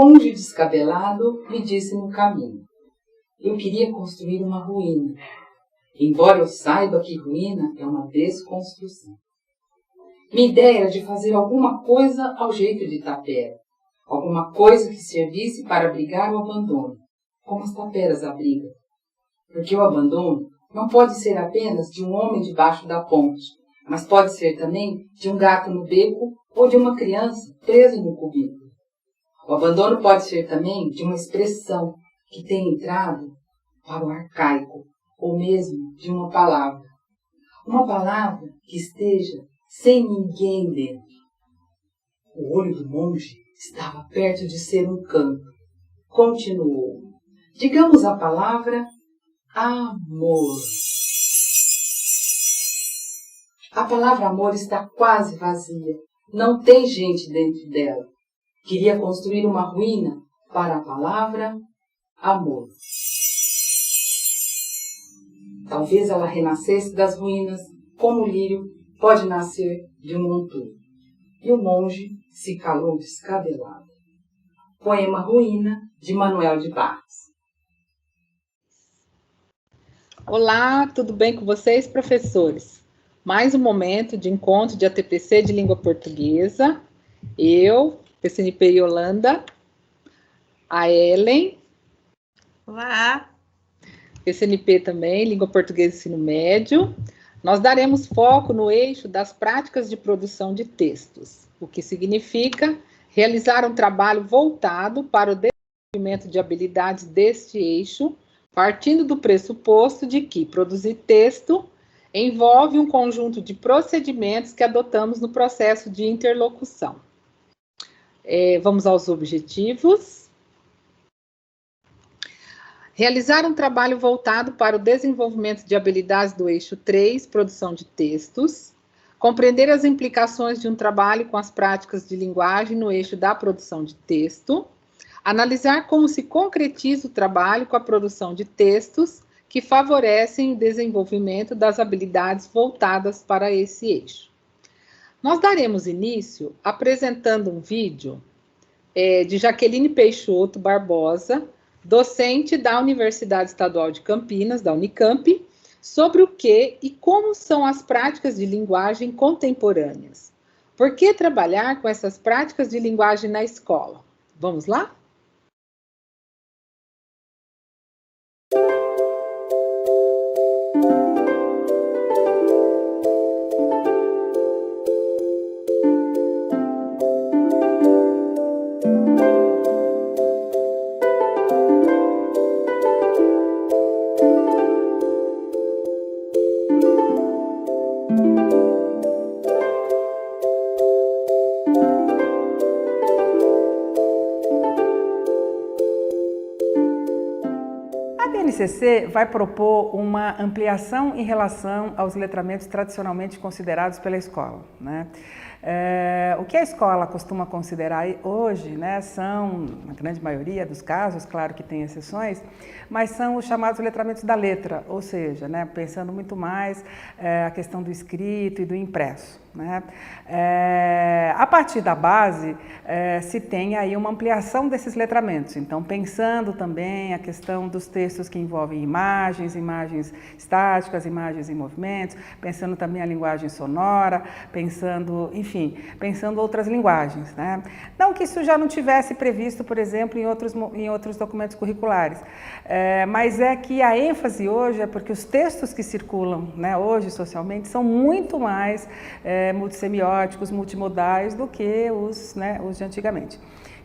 monge descabelado me disse no caminho: eu queria construir uma ruína, embora eu saiba que ruína é uma desconstrução. Minha ideia era de fazer alguma coisa ao jeito de tapera, alguma coisa que servisse para abrigar o abandono, como as taperas abrigam. Porque o abandono não pode ser apenas de um homem debaixo da ponte, mas pode ser também de um gato no beco ou de uma criança presa no cubículo. O abandono pode ser também de uma expressão que tem entrado para o arcaico, ou mesmo de uma palavra. Uma palavra que esteja sem ninguém dentro. O olho do monge estava perto de ser um canto. Continuou. Digamos a palavra amor. A palavra amor está quase vazia. Não tem gente dentro dela. Queria construir uma ruína para a palavra amor. Talvez ela renascesse das ruínas, como o lírio pode nascer de um monturo. E o monge se calou descabelado. Poema Ruína, de Manuel de Barros. Olá, tudo bem com vocês, professores? Mais um momento de encontro de ATPC de língua portuguesa. Eu, PCNP Yolanda, a Ellen. Olá. PCNP também, língua portuguesa ensino médio. Nós daremos foco no eixo das práticas de produção de textos, o que significa realizar um trabalho voltado para o desenvolvimento de habilidades deste eixo, partindo do pressuposto de que produzir texto envolve um conjunto de procedimentos que adotamos no processo de interlocução. Vamos aos objetivos. Realizar um trabalho voltado para o desenvolvimento de habilidades do eixo 3, produção de textos. Compreender as implicações de um trabalho com as práticas de linguagem no eixo da produção de texto. Analisar como se concretiza o trabalho com a produção de textos que favorecem o desenvolvimento das habilidades voltadas para esse eixo. Nós daremos início apresentando um vídeo de Jaqueline Peixoto Barbosa, docente da Universidade Estadual de Campinas, da Unicamp, sobre o que e como são as práticas de linguagem contemporâneas. Por que trabalhar com essas práticas de linguagem na escola? Vamos lá? A BNCC vai propor uma ampliação em relação aos letramentos tradicionalmente considerados pela escola, né? O que a escola costuma considerar hoje, né, são, na grande maioria dos casos, claro que tem exceções, mas são os chamados letramentos da letra, ou seja, né, pensando muito mais a questão do escrito e do impresso, né? A partir da base, se tem aí uma ampliação desses letramentos, então pensando também a questão dos textos que envolvem imagens, imagens estáticas, imagens em movimentos, pensando também a linguagem sonora, pensando, enfim, pensando outras linguagens, né? Não que isso já não tivesse previsto, por exemplo, em outros documentos curriculares, mas é que a ênfase hoje é porque os textos que circulam, né, hoje socialmente são muito mais multissemióticos, multimodais do que os de antigamente.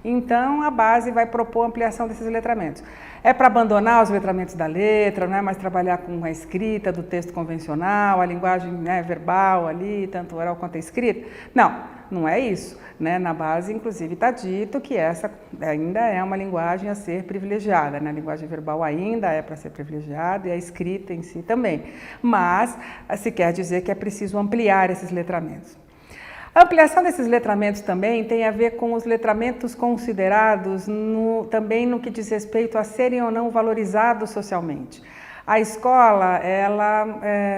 Então, a base vai propor ampliação desses letramentos. É para abandonar os letramentos da letra, não é mais trabalhar com a escrita do texto convencional, a linguagem, né, verbal ali, tanto oral quanto a escrita? Não, não é isso, né? Na base, inclusive, está dito que essa ainda é uma linguagem a ser privilegiada, né? A linguagem verbal ainda é para ser privilegiada e a escrita em si também. Mas se quer dizer que é preciso ampliar esses letramentos. A ampliação desses letramentos também tem a ver com os letramentos considerados também no que diz respeito a serem ou não valorizados socialmente. A escola, ela,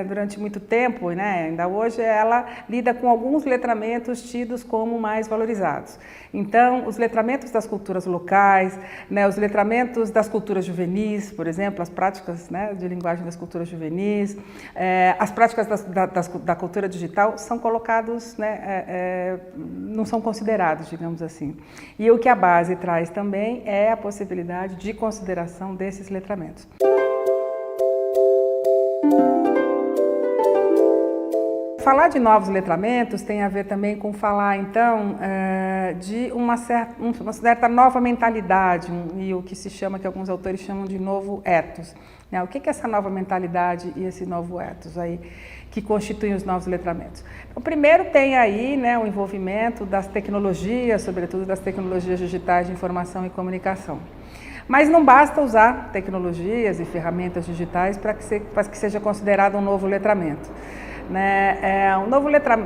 durante muito tempo, né, ainda hoje, ela lida com alguns letramentos tidos como mais valorizados. Então, os letramentos das culturas locais, né, os letramentos das culturas juvenis, por exemplo, as práticas, né, de linguagem das culturas juvenis, as práticas da cultura digital são colocados, né, não são considerados, digamos assim. E o que a base traz também é a possibilidade de consideração desses letramentos. Falar de novos letramentos tem a ver também com falar, então, de uma certa nova mentalidade, e o que se chama, que alguns autores chamam de novo ethos. O que é essa nova mentalidade e esse novo ethos aí, que constituem os novos letramentos? Então, primeiro tem aí, né, o envolvimento das tecnologias, sobretudo das tecnologias digitais de informação e comunicação. Mas não basta usar tecnologias e ferramentas digitais para que seja considerado um novo letramento. Né?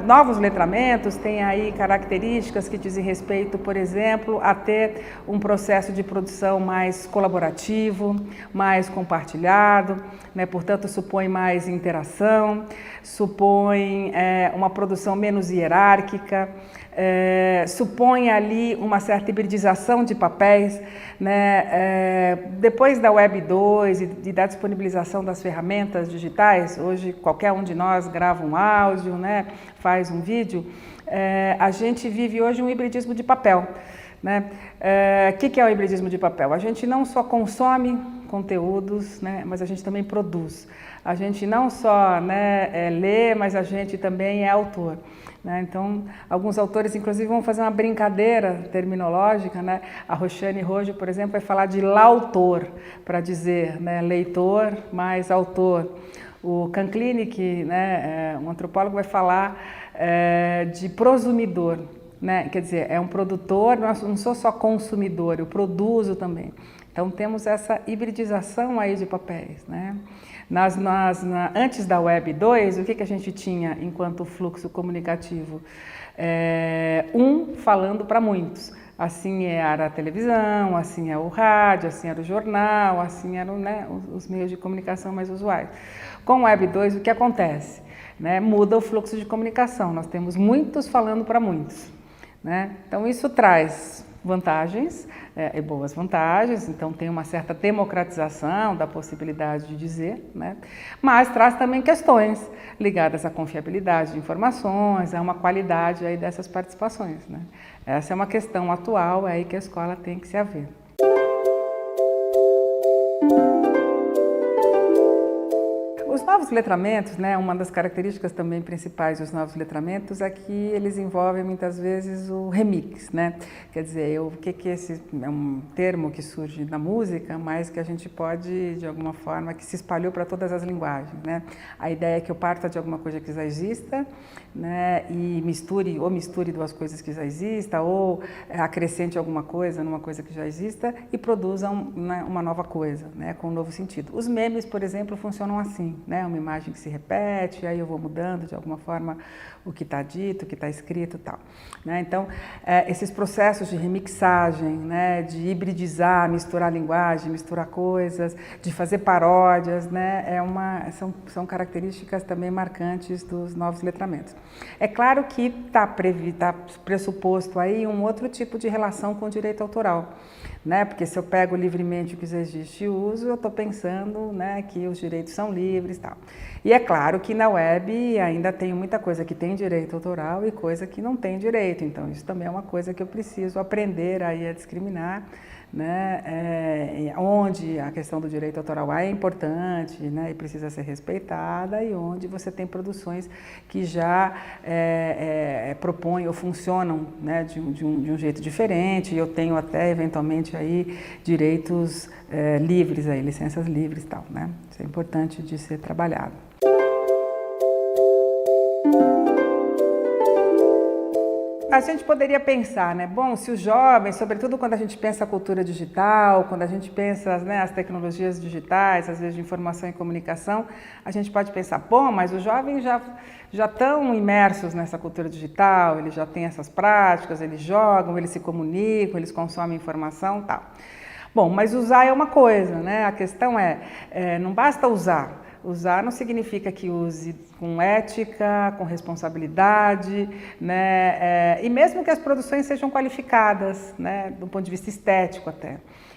Novos letramentos têm aí características que dizem respeito, por exemplo, a ter um processo de produção mais colaborativo, mais compartilhado, né? Portanto, supõe mais interação, supõe uma produção menos hierárquica, supõe ali uma certa hibridização de papéis, né? Depois da Web 2 e da disponibilização das ferramentas digitais, hoje qualquer um de nós grava um áudio, né? Faz um vídeo, a gente vive hoje um hibridismo de papel. Né? Que é o hibridismo de papel? A gente não só consome conteúdos, né, mas a gente também produz. A gente não só, né, lê, mas a gente também é autor. Né? Então, alguns autores, inclusive, vão fazer uma brincadeira terminológica. Né? A Roxane Rojo, por exemplo, vai falar de lautor, para dizer, né, leitor mais autor. O Kanclinic, né, um antropólogo, vai falar de prosumidor. Né? Quer dizer, é um produtor, não sou só consumidor, eu produzo também. Então, temos essa hibridização aí de papéis. Né? Antes da Web 2, o que a gente tinha enquanto fluxo comunicativo? Falando para muitos. Assim era a televisão, assim era o rádio, assim era o jornal, assim eram, né, os meios de comunicação mais usuais. Com o Web 2, o que acontece? Né? Muda o fluxo de comunicação, nós temos muitos falando para muitos. Né? Então, isso traz vantagens e boas vantagens, então tem uma certa democratização da possibilidade de dizer, né? Mas traz também questões ligadas à confiabilidade de informações, a uma qualidade aí dessas participações. Né? Essa é uma questão atual aí que a escola tem que se haver. Os novos letramentos, né, uma das características também principais dos novos letramentos é que eles envolvem muitas vezes o remix, né? Quer dizer, o que esse é um termo que surge da música, mas que a gente pode, de alguma forma, que se espalhou para todas as linguagens, né? A ideia é que eu parta de alguma coisa que já exista, né, e misture duas coisas que já existam, ou acrescente alguma coisa numa coisa que já exista e produza uma nova coisa, né, com um novo sentido. Os memes, por exemplo, funcionam assim. Né, uma imagem que se repete, aí eu vou mudando de alguma forma o que está dito, o que está escrito e tal. Né? Então, esses processos de remixagem, né, de hibridizar, misturar linguagem, misturar coisas, de fazer paródias, né, são características também marcantes dos novos letramentos. É claro que está pressuposto aí um outro tipo de relação com o direito autoral. Né? Porque se eu pego livremente o que já existe e uso, eu estou pensando, né, que os direitos são livres e tal. E é claro que na web ainda tem muita coisa que tem direito autoral e coisa que não tem direito. Então, isso também é uma coisa que eu preciso aprender aí a discriminar, né? Onde a questão do direito autoral é importante, né, e precisa ser respeitada, e onde você tem produções que já propõem ou funcionam, né, de um jeito diferente, e eu tenho até eventualmente aí direitos livres, aí, licenças livres e tal. Né? Isso é importante de ser trabalhado. A gente poderia pensar, né? Bom, se os jovens, sobretudo quando a gente pensa a cultura digital, quando a gente pensa, né, as tecnologias digitais, às vezes de informação e comunicação, a gente pode pensar, bom, mas os jovens já estão imersos nessa cultura digital, eles já têm essas práticas, eles jogam, eles se comunicam, eles consomem informação e tal. Bom, mas usar é uma coisa, né? A questão não basta usar. Usar não significa que use com ética, com responsabilidade, né? E mesmo que as produções sejam qualificadas, né? Do ponto de vista estético até.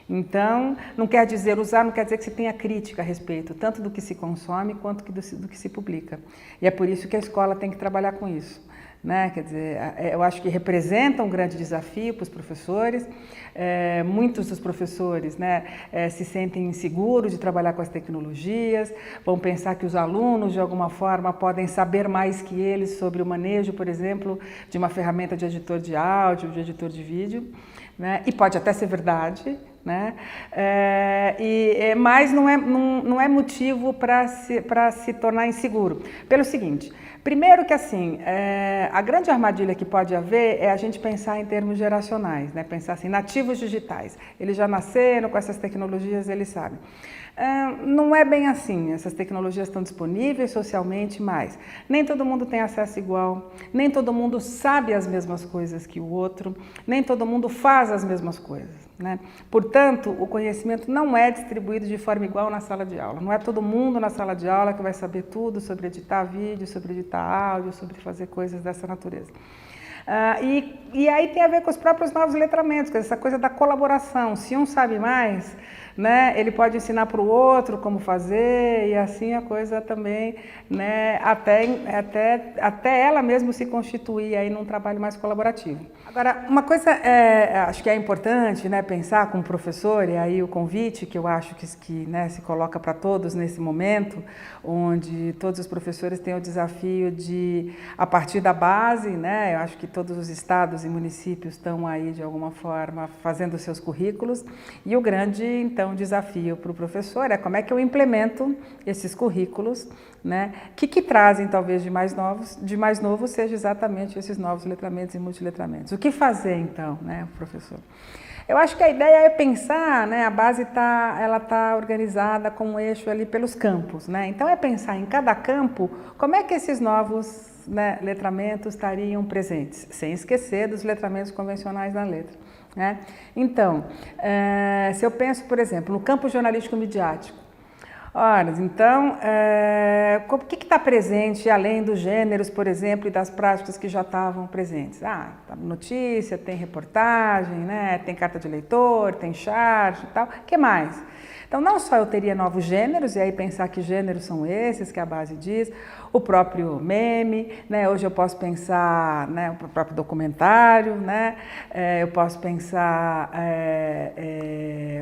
Então, não quer dizer usar, não quer dizer que se tenha crítica a respeito, tanto do que se consome quanto do que se publica. E é por isso que a escola tem que trabalhar com isso. Né? Quer dizer, eu acho que representa um grande desafio para os professores. Muitos dos professores, né, se sentem inseguros de trabalhar com as tecnologias, vão pensar que os alunos, de alguma forma, podem saber mais que eles sobre o manejo, por exemplo, de uma ferramenta de editor de áudio, de editor de vídeo, né? E pode até ser verdade, né? Mas não é motivo para se tornar inseguro. Pelo seguinte, primeiro que assim, a grande armadilha que pode haver é a gente pensar em termos geracionais, né? Pensar assim, nativos digitais. Eles já nasceram com essas tecnologias, eles sabem. Não é bem assim, essas tecnologias estão disponíveis socialmente, mas nem todo mundo tem acesso igual, nem todo mundo sabe as mesmas coisas que o outro, nem todo mundo faz as mesmas coisas, né? Portanto, o conhecimento não é distribuído de forma igual na sala de aula. Não é todo mundo na sala de aula que vai saber tudo sobre editar vídeo, sobre editar áudio, sobre fazer coisas dessa natureza. E aí tem a ver com os próprios novos letramentos, essa coisa da colaboração. Se um sabe mais, né, ele pode ensinar para o outro como fazer, e assim a coisa também, né, até ela mesma se constituir aí num trabalho mais colaborativo. Agora, uma coisa acho que é importante, né, pensar com o professor, e aí o convite que eu acho que né, se coloca para todos nesse momento, onde todos os professores têm o desafio de, a partir da base, né, eu acho que todos os estados e municípios estão aí, de alguma forma, fazendo seus currículos, e o grande, então, desafio para o professor é como é que eu implemento esses currículos, né, que trazem, talvez, de mais novo, seja exatamente esses novos letramentos e multiletramentos. O que fazer, então, né, professor? Eu acho que a ideia é pensar, né, a base está organizada com um eixo ali pelos campos, né? Então é pensar em cada campo como é que esses novos, né, letramentos estariam presentes, sem esquecer dos letramentos convencionais na letra, né? Então, se eu penso, por exemplo, no campo jornalístico midiático, ora, então, o que está presente além dos gêneros, por exemplo, e das práticas que já estavam presentes? Notícia, tem reportagem, né? Tem carta de leitor, tem charge e tal. O que mais? Então, não só eu teria novos gêneros, e aí pensar que gêneros são esses, que a base diz, o próprio meme, né? Hoje eu posso pensar, né, o próprio documentário, né? Eu posso pensar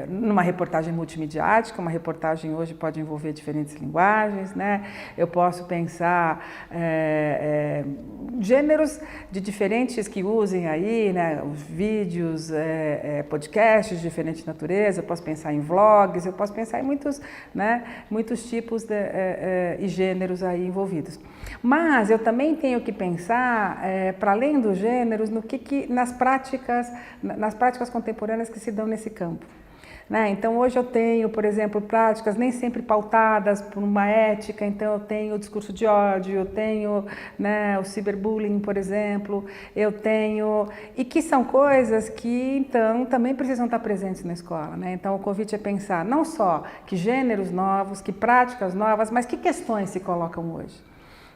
numa reportagem multimediática, uma reportagem hoje pode envolver diferentes linguagens, né? Eu posso pensar gêneros de diferentes que usem aí, né, os vídeos, podcasts de diferente natureza, eu posso pensar em vlogs, eu posso pensar em muitos tipos e gêneros aí envolvidos. Mas eu também tenho que pensar, para além dos gêneros, nas práticas contemporâneas que se dão nesse campo. Né? Então, hoje eu tenho, por exemplo, práticas nem sempre pautadas por uma ética, então eu tenho o discurso de ódio, eu tenho, né, o ciberbullying, por exemplo, e que são coisas que, então, também precisam estar presentes na escola. Né? Então, o convite é pensar não só que gêneros novos, que práticas novas, mas que questões se colocam hoje.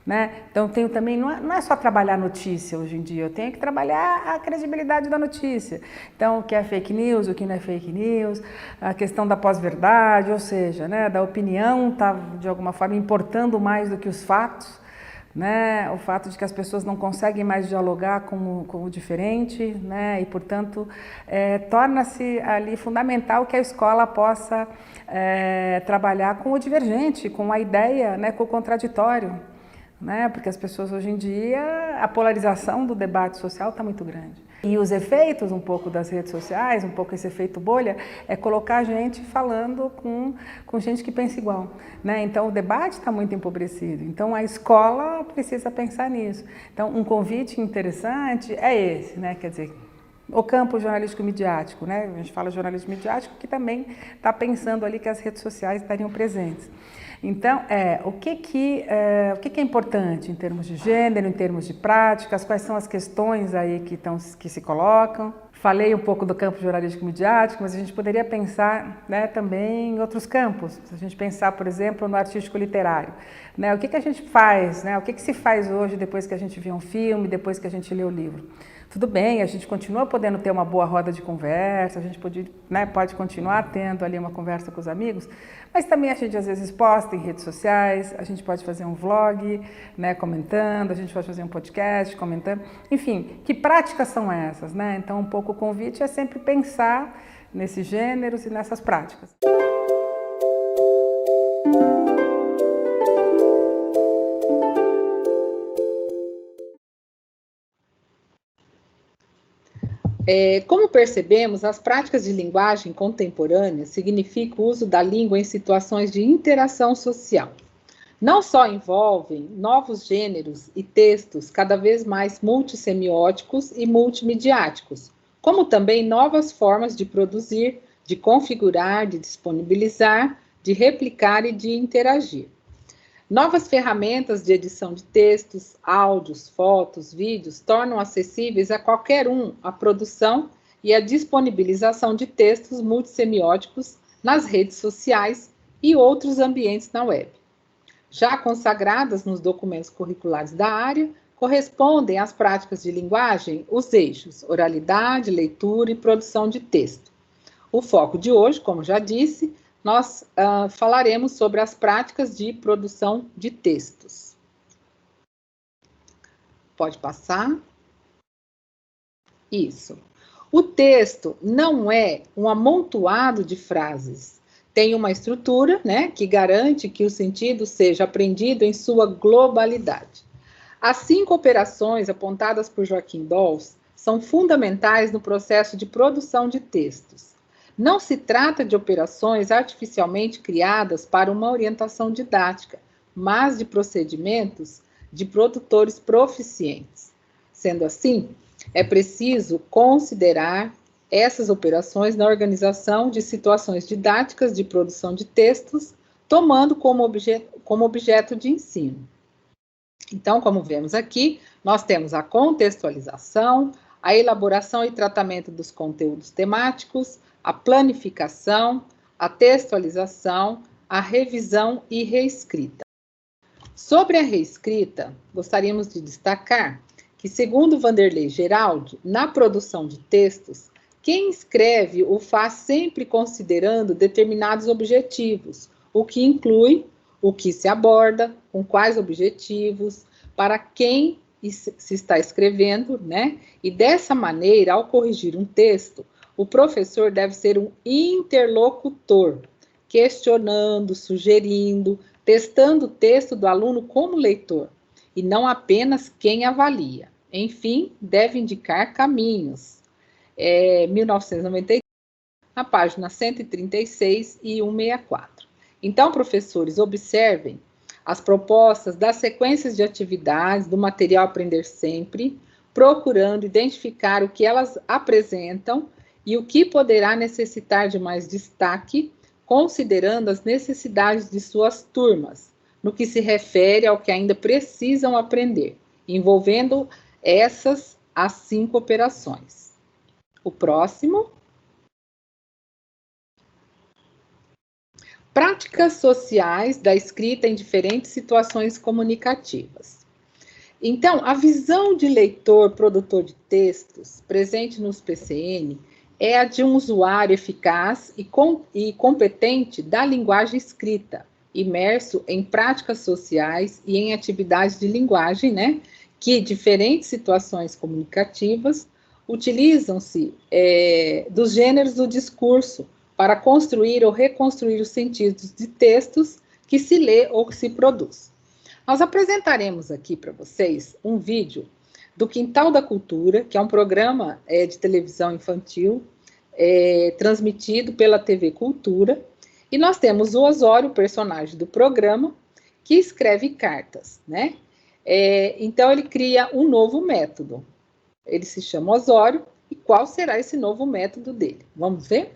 Né? Então, tenho também, não é só trabalhar notícia hoje em dia, eu tenho que trabalhar a credibilidade da notícia. Então, o que é fake news, o que não é fake news, a questão da pós-verdade, ou seja, né, da opinião está, de alguma forma, importando mais do que os fatos, né? O fato de que as pessoas não conseguem mais dialogar com o diferente, né? E, portanto, torna-se ali fundamental que a escola possa trabalhar com o divergente, com a ideia, né, com o contraditório. Né? Porque as pessoas hoje em dia, a polarização do debate social está muito grande. E os efeitos um pouco das redes sociais, um pouco esse efeito bolha, é colocar gente falando com gente que pensa igual. Né? Então o debate está muito empobrecido, então a escola precisa pensar nisso. Então um convite interessante é esse, né? Quer dizer, o campo jornalístico midiático, né? A gente fala jornalismo midiático que também está pensando ali que as redes sociais estariam presentes. Então, o que é importante em termos de gênero, em termos de práticas, quais são as questões aí que se colocam? Falei um pouco do campo jornalístico midiático, mas a gente poderia pensar, né, também em outros campos. Se a gente pensar, por exemplo, no artístico literário, né, o que a gente faz, né, o que se faz hoje depois que a gente vê um filme, depois que a gente lê o livro? Tudo bem, a gente continua podendo ter uma boa roda de conversa, a gente pode, né, pode continuar tendo ali uma conversa com os amigos, mas também a gente às vezes posta em redes sociais, a gente pode fazer um vlog, né, comentando, a gente pode fazer um podcast comentando, enfim, que práticas são essas, né? Então, um pouco o convite é sempre pensar nesses gêneros e nessas práticas. Como percebemos, as práticas de linguagem contemporânea significam o uso da língua em situações de interação social. Não só envolvem novos gêneros e textos cada vez mais multissemióticos e multimediáticos, como também novas formas de produzir, de configurar, de disponibilizar, de replicar e de interagir. Novas ferramentas de edição de textos, áudios, fotos, vídeos tornam acessíveis a qualquer um a produção e a disponibilização de textos multissemióticos nas redes sociais e outros ambientes na web. Já consagradas nos documentos curriculares da área, correspondem às práticas de linguagem os eixos oralidade, leitura e produção de texto. O foco de hoje, como já disse, nós falaremos sobre as práticas de produção de textos. Pode passar. Isso. O texto não é um amontoado de frases. Tem uma estrutura, né, que garante que o sentido seja aprendido em sua globalidade. As 5 operações apontadas por Joaquim Dolls são fundamentais no processo de produção de textos. Não se trata de operações artificialmente criadas para uma orientação didática, mas de procedimentos de produtores proficientes. Sendo assim, é preciso considerar essas operações na organização de situações didáticas de produção de textos, tomando como objeto de ensino. Então, como vemos aqui, nós temos a contextualização, a elaboração e tratamento dos conteúdos temáticos, a planificação, a textualização, a revisão e reescrita. Sobre a reescrita, gostaríamos de destacar que, segundo Vanderlei Geraldi, na produção de textos, quem escreve o faz sempre considerando determinados objetivos, o que inclui o que se aborda, com quais objetivos, para quem se está escrevendo, né? E dessa maneira, ao corrigir um texto, o professor deve ser um interlocutor, questionando, sugerindo, testando o texto do aluno como leitor, e não apenas quem avalia. Enfim, deve indicar caminhos. 1993, na página 136 e 164. Então, professores, observem as propostas das sequências de atividades do material Aprender Sempre, procurando identificar o que elas apresentam e o que poderá necessitar de mais destaque, considerando as necessidades de suas turmas, no que se refere ao que ainda precisam aprender, envolvendo as 5 operações. O próximo. Práticas sociais da escrita em diferentes situações comunicativas. Então, a visão de leitor produtor de textos presente nos PCN é a de um usuário eficaz e competente da linguagem escrita, imerso em práticas sociais e em atividades de linguagem, né, que diferentes situações comunicativas utilizam-se dos gêneros do discurso para construir ou reconstruir os sentidos de textos que se lê ou que se produz. Nós apresentaremos aqui para vocês um vídeo do Quintal da Cultura, que é um programa de televisão infantil transmitido pela TV Cultura, e nós temos o Osório, personagem do programa, que escreve cartas, né? Então, ele cria um novo método. Ele se chama Osório, e qual será esse novo método dele? Vamos ver?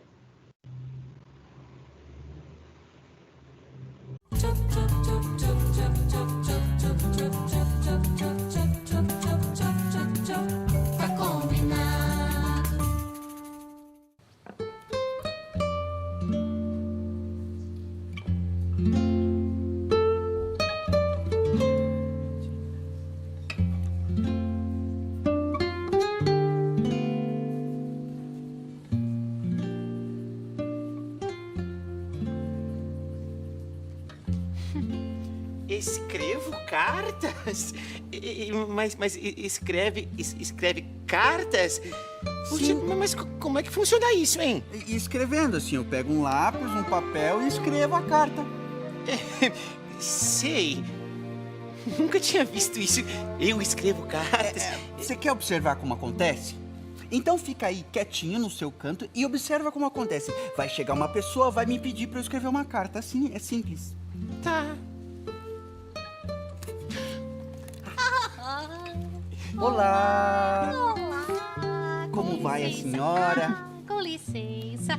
Escrevo cartas? Mas escreve cartas? Puxa, mas como é que funciona isso, hein? Escrevendo assim, eu pego um lápis, um papel e escrevo a carta. Sei. Nunca tinha visto isso. Eu escrevo cartas. Você quer observar como acontece? Então fica aí quietinho no seu canto e observa como acontece. Vai chegar uma pessoa, vai me pedir para eu escrever uma carta. Assim, é simples. Tá. Olá! Olá! Como vai a senhora? Com licença,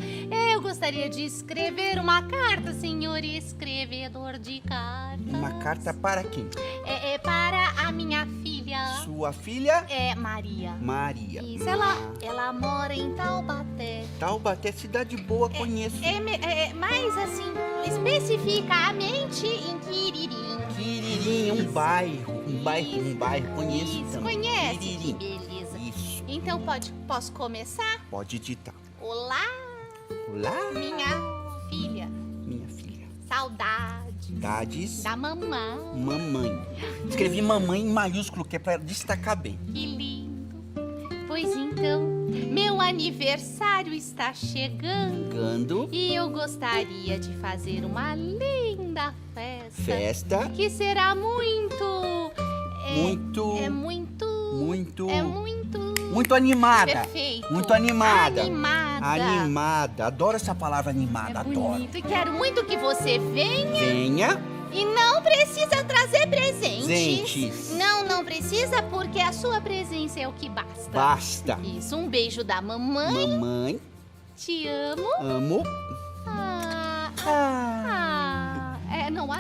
eu gostaria de escrever uma carta, senhor escrevedor de cartas. Uma carta para quem? É para a minha filha. Sua filha? É Maria. Maria. Isso, ela mora em Taubaté. Taubaté, cidade boa, conheço. Mas assim, especificamente em Quiririm. Quiririm, um bairro, conheço Isso, também. conhece? Quiririm. Que beleza. Isso, Então posso começar? pode ditar. Olá, Olá, minha filha. minha filha. Saudade Dades, da mamãe. mamãe. Escrevi mamãe em maiúsculo, que é para destacar bem. Que lindo. Pois então, meu aniversário está chegando Gando, e eu gostaria de fazer uma linda festa. festa, Que será muito. muito, É muito. muito, É muito. muito animada. Perfeito. Muito animada. Animada. Animada. Adoro essa palavra animada, É adoro. bonito. E quero muito que você venha. Venha, E não precisa trazer presentes. Presentes. Não precisa, porque a sua presença é o que basta. basta. Isso, um beijo da mamãe. Mamãe, Te amo. amo.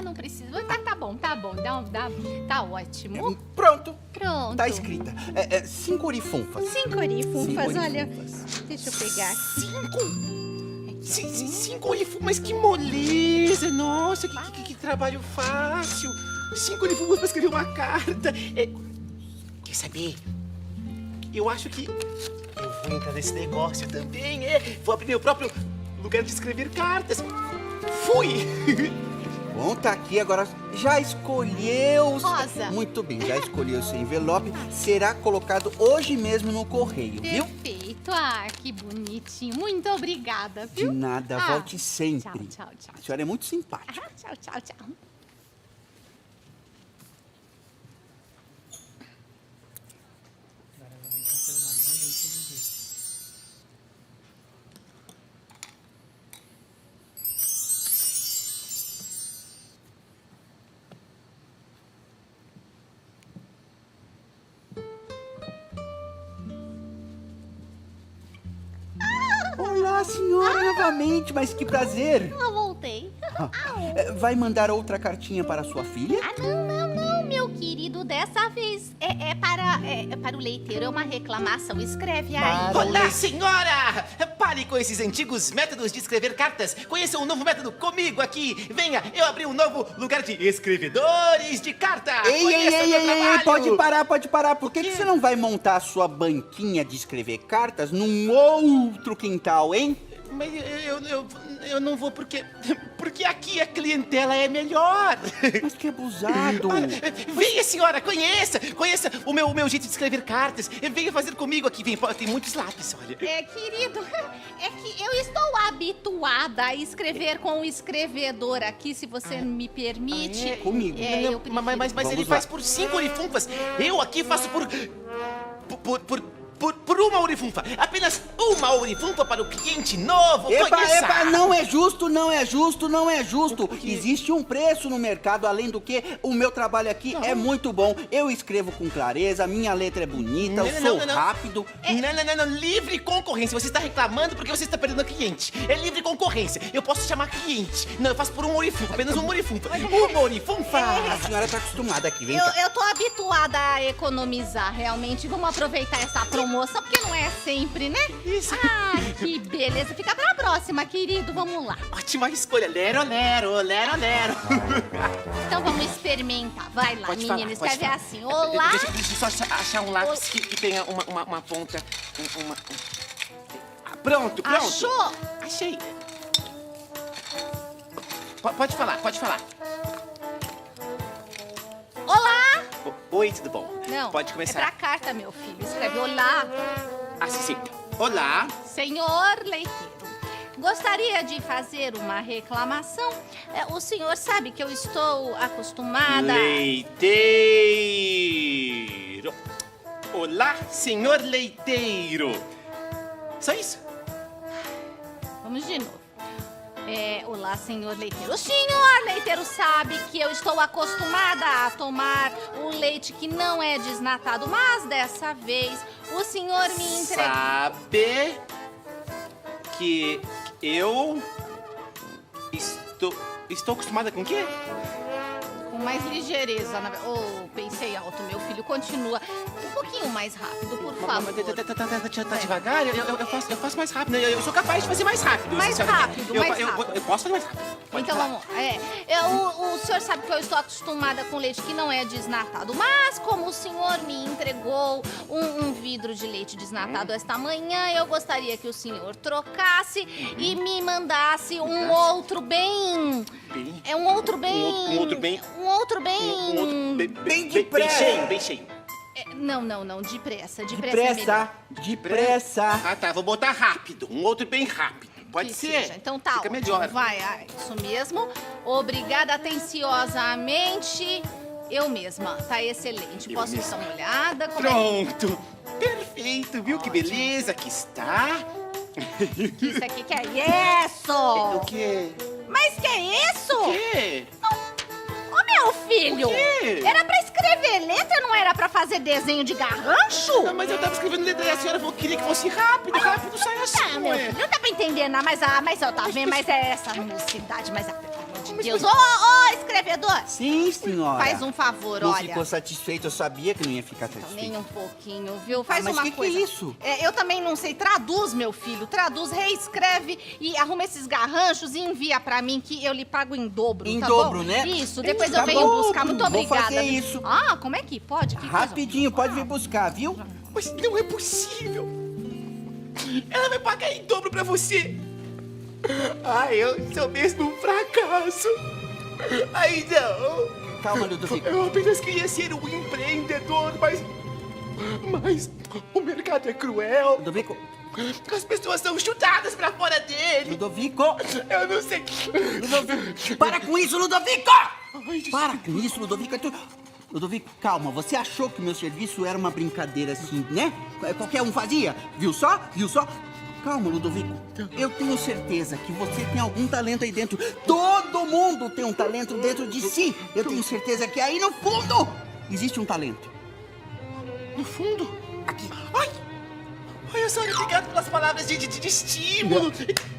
Não precisa. Tá bom. Tá ótimo. Pronto, Pronto. tá escrita. 5 orifunfas. 5 orifunfas, Cinco olha. orifunfas. Deixa eu pegar aqui. 5 orifunfas, mas que moleza! Nossa, que trabalho fácil! 5 orifunfas pra escrever uma carta! Quer saber? Eu acho que eu vou entrar nesse negócio também, Vou abrir meu próprio lugar de escrever cartas! Fui! Bom, tá aqui agora. Já escolheu. Rosa. Muito bem, já escolheu o seu envelope. Será colocado hoje mesmo no correio, viu? Perfeito. Que bonitinho. Muito obrigada, De viu? nada, volte sempre. Tchau. A senhora é muito simpática. Tchau. Olá, senhora, novamente, mas que prazer. Eu voltei. Vai mandar outra cartinha para sua filha? Não, meu querido. Dessa vez é para o leiteiro. É uma reclamação. Escreve aí. Olá, senhora! Pare com esses antigos métodos de escrever cartas. Conheça um novo método comigo aqui. Venha, eu abri um novo lugar de escrevedores de cartas. Conheça meu trabalho. Pode parar. Por que você não vai montar a sua banquinha de escrever cartas num outro quintal, hein? Mas eu não vou porque aqui a clientela é melhor. Mas que abusado. Venha, senhora, conheça o meu jeito de escrever cartas. Venha fazer comigo aqui. Vem, tem muitos lápis, olha. Querido, é que eu estou habituada a escrever com o escrevedor aqui, se você me permite. Comigo. Eu prefiro. Mas Vamos ele lá. faz por 5 orifunfas. Eu aqui faço por uma orifunfa. Apenas uma orifunfa para o cliente novo. Conheça. Não é justo. Existe um preço no mercado, além do que o meu trabalho aqui é muito bom. Eu escrevo com clareza, minha letra é bonita, eu sou rápido. Não. Livre concorrência. Você está reclamando porque você está perdendo cliente. É livre concorrência. Eu posso chamar cliente. Não, eu faço por um orifunfa. Apenas uma orifunfa. Uma orifunfa. A senhora tá acostumada aqui, vem cá. Eu tô habituada a economizar, realmente. Vamos aproveitar essa promoção, porque não é sempre, né? Isso. Que beleza. Fica pra próxima, querido. Vamos lá. Ótima escolha. Lero. Então vamos experimentar. Vai lá, Pode menina. falar, Escreve pode falar. assim. Olá. Deixa eu só achar um lápis que tenha uma ponta. Pronto. Achou? Achei. Pode falar. Oi, tudo bom? Não, Pode começar. é pra carta, meu filho. Escreve olá, Ah, sim. Olá. senhor leiteiro. Gostaria de fazer uma reclamação. O senhor sabe que eu estou acostumada... Leiteiro. Olá, senhor leiteiro. Só isso? Vamos de novo. Olá, senhor leiteiro. O senhor leiteiro sabe que eu estou acostumada a tomar o leite que não é desnatado, mas dessa vez o senhor me entregou... Sabe que eu estou acostumada com o quê? Com mais ligeireza. Pensei alto, meu filho. Continua um pouquinho mais rápido, por favor. Tá devagar? Eu faço mais rápido. Eu sou capaz de fazer mais rápido. Mais rápido, mais rápido. Eu posso fazer mais rápido. Então vamos. O senhor sabe que eu estou acostumada com leite que não é desnatado, mas como o senhor me entregou um vidro de leite desnatado esta manhã, eu gostaria que o senhor trocasse e me mandasse um outro bem. Um outro bem. Bem depressa. Bem cheio. Não, depressa. Depressa. Ah, tá, vou botar rápido. Um outro bem rápido. Pode Que ser. seja. Então tá. Fica melhor. Vai, isso mesmo. Obrigada atenciosamente. Eu mesma. Tá excelente. Posso dar uma olhada? Pronto. Perfeito, viu? Que beleza que está. Isso aqui que é isso? O quê? Mas que é isso? O quê? Ô, meu filho! O quê? Era pra escrever letra, não era pra fazer desenho de garrancho? Não, mas eu tava escrevendo letra e a senhora falou que queria que fosse rápido sai assim, Meu filho, não dá pra entender nada, mas eu tá vendo, mas é essa mocidade, mas pelo amor de Deus. Ô, escrevedor! Sim, senhora. Faz um favor, Não olha. ficou satisfeito, eu sabia que não ia ficar Nem satisfeito. um pouquinho, viu? Faz mas uma que coisa. que é isso? Eu também não sei. Traduz, meu filho. Traduz, reescreve e arruma esses garranchos e envia pra mim que eu lhe pago em dobro, Em tá dobro, bom? né? Isso, depois Tá eu venho bom, buscar. Muito vou obrigada. fazer viu? isso. Ah, como é que pode? Que Rapidinho, pode vir buscar, viu? Mas não é possível. Ela vai pagar em dobro pra você. Ah, eu sou mesmo um fracasso. Ai, não. Calma, Ludovico. Eu apenas queria ser um empreendedor, mas o mercado é cruel. Ludovico. As pessoas são chutadas pra fora dele. Ludovico. Eu não sei. Ludovico. Para com isso, Ludovico! Ai, Para com isso, Ludovico. Ludovico, calma. Você achou que o meu serviço era uma brincadeira assim, né? Qualquer um fazia. Viu só? Calma, Ludovico. Eu tenho certeza que você tem algum talento aí dentro. Todo mundo tem um talento dentro de si. Eu tenho certeza que aí no fundo existe um talento. No fundo? Aqui. Ai, senhora, obrigado pelas palavras de estímulo.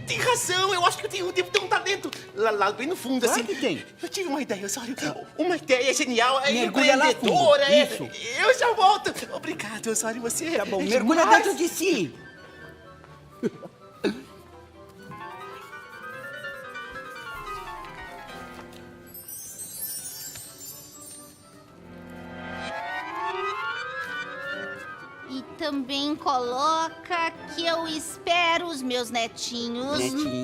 Tem razão, eu acho que eu devo ter um talento. Lá bem no fundo, Claro assim. que tem. Eu tive uma ideia, Osório. Uma ideia genial, Mergulha lá fundo. empreendedora. Isso. Eu já volto. Obrigado, Osório, você Tá bom, é mergulha demais. dentro de si. E também coloca que eu espero os meus netinhos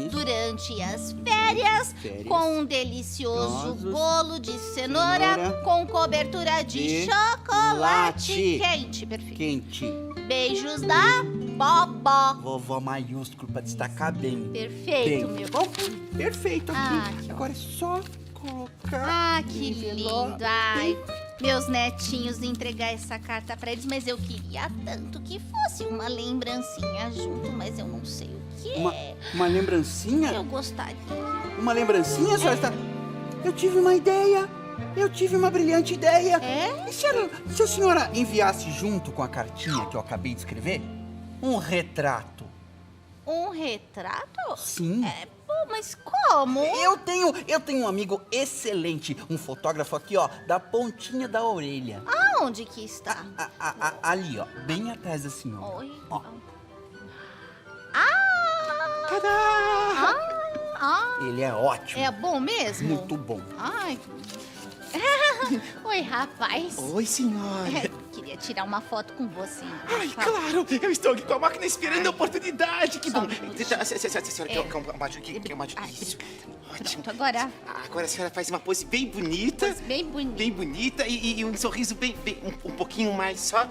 durante as férias com um delicioso bolo de cenoura com cobertura de chocolate quente. Perfeito. Quente. Beijos da Bobó. Vovó maiúsculo pra destacar bem. Perfeito, Bem. meu bom. Perfeito aqui. Ah, que Agora é só colocar. Ah, que lindo. Ai, meus netinhos, entregar essa carta pra eles, mas eu queria tanto que fosse uma lembrancinha junto, mas eu não sei o que é. Uma lembrancinha? Eu gostaria. Uma lembrancinha, senhora está... Eu tive uma ideia. Eu tive uma brilhante ideia. É? E se a senhora enviasse junto com a cartinha que eu acabei de escrever, um retrato? Um retrato? Sim. Mas como? Eu tenho um amigo excelente, um fotógrafo aqui, ó, da pontinha da orelha. Aonde que está? Ali, ó, bem atrás da senhora. Oi. Ó. Ele é ótimo. É bom mesmo? Muito bom. Ai. Oi, rapaz. Oi, senhora. Queria queria tirar uma foto com você. Ai, claro, eu estou aqui com a máquina esperando a oportunidade. Que Só bom. um minutinho. A senhora quer uma ajuda? Quer uma ajuda? Isso. Ótimo. Pronto, agora Agora a senhora faz uma pose bem bonita. pose bem bonita. Bem bonita e um sorriso bem um pouquinho mais só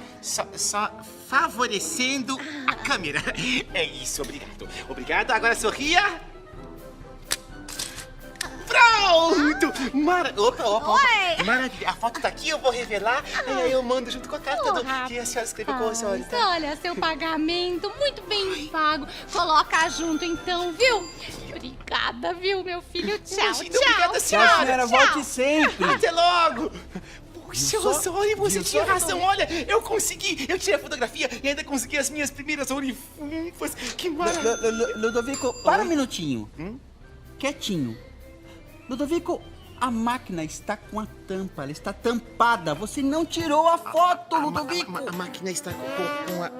favorecendo a câmera. É isso, obrigado. Obrigado, agora sorria. Pronto! Opa. Oi! Maravilha. A foto tá aqui, eu vou revelar e aí eu mando junto com a carta que a senhora escreveu com a senhora. Tá? Olha, seu pagamento, muito bem pago. Coloca junto então, viu? Obrigada, viu, meu filho? Tchau, Imagina, tchau, obrigada, tchau, Senhora, tchau. volte sempre. Até logo! Puxa, Viu só? Osório, você Viu tinha só? razão. Olha, eu consegui. Eu tirei a fotografia e ainda consegui as minhas primeiras orifunfas. Que maravilha. Ludovico, para um minutinho. Quietinho. Ludovico, a máquina está com a tampa, ela está tampada. Você não tirou a foto, Ludovico. A máquina está com a...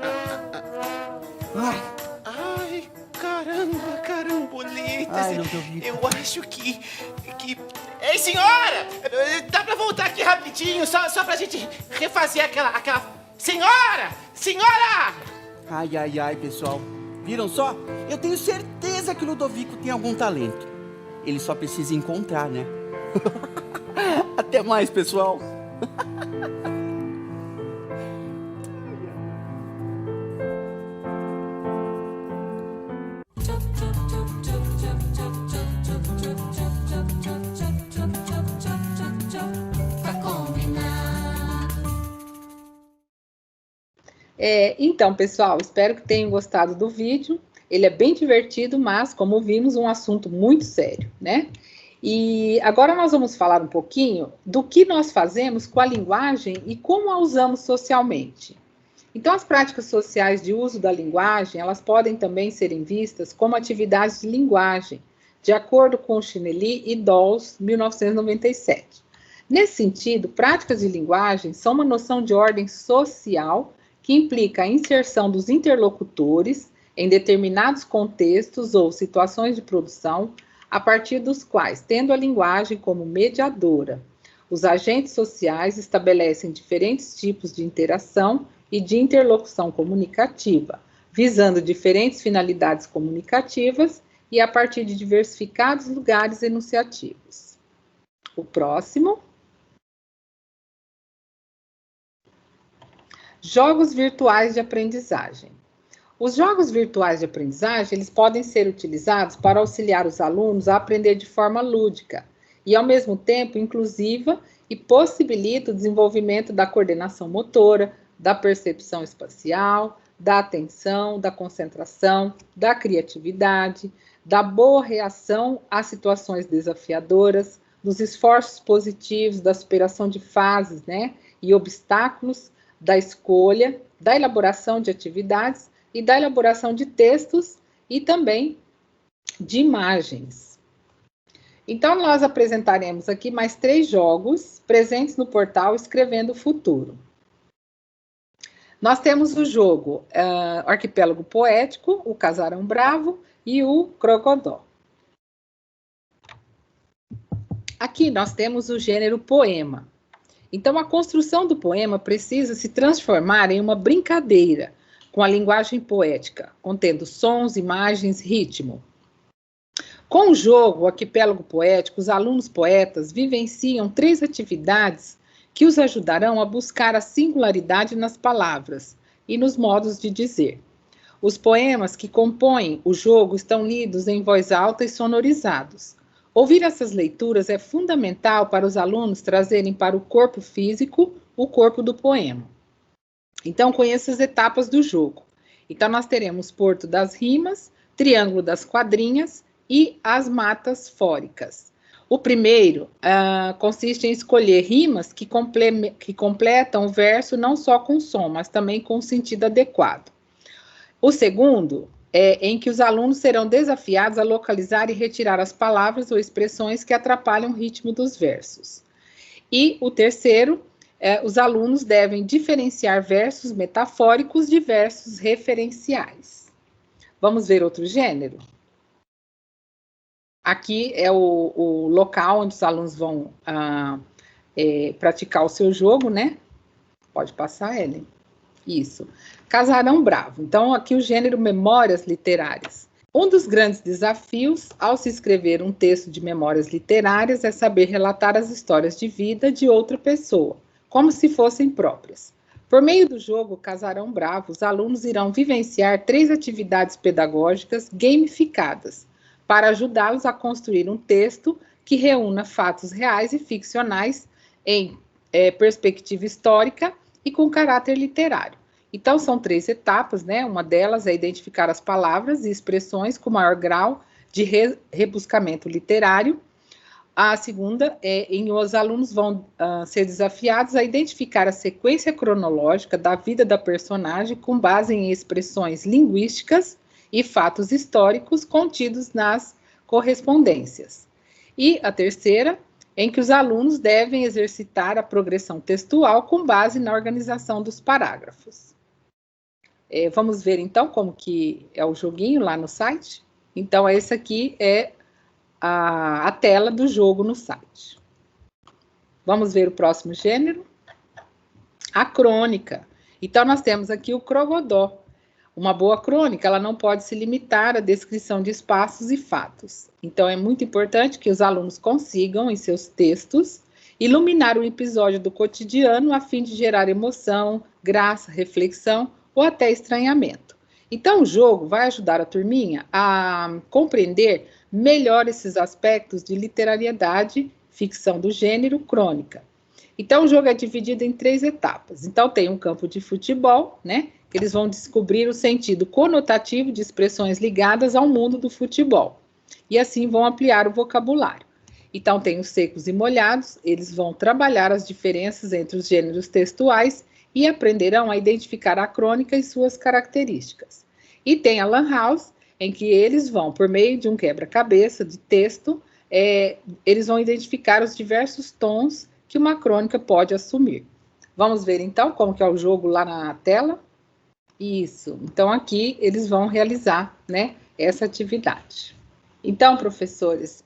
Ai, Ai, caramboletas. Ai, Ludovico. Eu acho que... Ei, senhora! Dá pra voltar aqui rapidinho, só pra gente refazer aquela... Senhora! Senhora! ai, pessoal. Viram só? Eu tenho certeza que o Ludovico tem algum talento. Ele só precisa encontrar, né? Até mais, pessoal. Então, pessoal, espero que tenham gostado do vídeo. Ele é bem divertido, mas, como vimos, um assunto muito sério, né? E agora nós vamos falar um pouquinho do que nós fazemos com a linguagem e como a usamos socialmente. Então, as práticas sociais de uso da linguagem, elas podem também serem vistas como atividades de linguagem, de acordo com o Chinelli e Dawes, 1997. Nesse sentido, práticas de linguagem são uma noção de ordem social que implica a inserção dos interlocutores em determinados contextos ou situações de produção, a partir dos quais, tendo a linguagem como mediadora, os agentes sociais estabelecem diferentes tipos de interação e de interlocução comunicativa, visando diferentes finalidades comunicativas e a partir de diversificados lugares enunciativos. O próximo. Jogos virtuais de aprendizagem. Os jogos virtuais de aprendizagem, eles podem ser utilizados para auxiliar os alunos a aprender de forma lúdica e, ao mesmo tempo, inclusiva e possibilita o desenvolvimento da coordenação motora, da percepção espacial, da atenção, da concentração, da criatividade, da boa reação a situações desafiadoras, dos esforços positivos, da superação de fases, né, e obstáculos, da escolha, da elaboração de atividades e da elaboração de textos e também de imagens. Então, nós apresentaremos aqui mais 3 jogos presentes no portal Escrevendo o Futuro. Nós temos o jogo Arquipélago Poético, o Casarão Bravo e o Crocodó. Aqui nós temos o gênero poema. Então, a construção do poema precisa se transformar em uma brincadeira com a linguagem poética, contendo sons, imagens, ritmo. Com o jogo Arquipélago Poético, os alunos poetas vivenciam 3 atividades que os ajudarão a buscar a singularidade nas palavras e nos modos de dizer. Os poemas que compõem o jogo estão lidos em voz alta e sonorizados. Ouvir essas leituras é fundamental para os alunos trazerem para o corpo físico o corpo do poema. Então, conheça as etapas do jogo. Então, nós teremos Porto das Rimas, Triângulo das Quadrinhas e as Matas Fóricas. O primeiro consiste em escolher rimas que completam o verso não só com som, mas também com sentido adequado. O segundo é em que os alunos serão desafiados a localizar e retirar as palavras ou expressões que atrapalham o ritmo dos versos. E o terceiro, os alunos devem diferenciar versos metafóricos de versos referenciais. Vamos ver outro gênero? Aqui é o local onde os alunos vão praticar o seu jogo, né? Pode passar, Ellen. Isso. Casarão Bravo. Então, aqui o gênero memórias literárias. Um dos grandes desafios ao se escrever um texto de memórias literárias é saber relatar as histórias de vida de outra pessoa, como se fossem próprias. Por meio do jogo Casarão Bravo, os alunos irão vivenciar 3 atividades pedagógicas gamificadas para ajudá-los a construir um texto que reúna fatos reais e ficcionais em perspectiva histórica e com caráter literário. Então, são 3 etapas, né? Uma delas é identificar as palavras e expressões com maior grau de rebuscamento literário. A segunda os alunos vão ser desafiados a identificar a sequência cronológica da vida da personagem com base em expressões linguísticas e fatos históricos contidos nas correspondências. E a terceira, em que os alunos devem exercitar a progressão textual com base na organização dos parágrafos. Vamos ver, então, como que é o joguinho lá no site? Então, essa aqui é a tela do jogo no site. Vamos ver o próximo gênero? A crônica. Então, nós temos aqui o Crogodó. Uma boa crônica, ela não pode se limitar à descrição de espaços e fatos. Então, é muito importante que os alunos consigam, em seus textos, iluminar um episódio do cotidiano a fim de gerar emoção, graça, reflexão ou até estranhamento. Então, o jogo vai ajudar a turminha a compreender melhor esses aspectos de literariedade, ficção do gênero, crônica. Então, o jogo é dividido em 3 etapas. Então, tem um campo de futebol, né? Que eles vão descobrir o sentido conotativo de expressões ligadas ao mundo do futebol. E assim vão ampliar o vocabulário. Então, tem os secos e molhados, eles vão trabalhar as diferenças entre os gêneros textuais e aprenderão a identificar a crônica e suas características. E tem a Lan House, em que eles vão, por meio de um quebra-cabeça de texto, eles vão identificar os diversos tons que uma crônica pode assumir. Vamos ver, então, como que é o jogo lá na tela? Isso. Então, aqui eles vão realizar, né, essa atividade. Então, professores,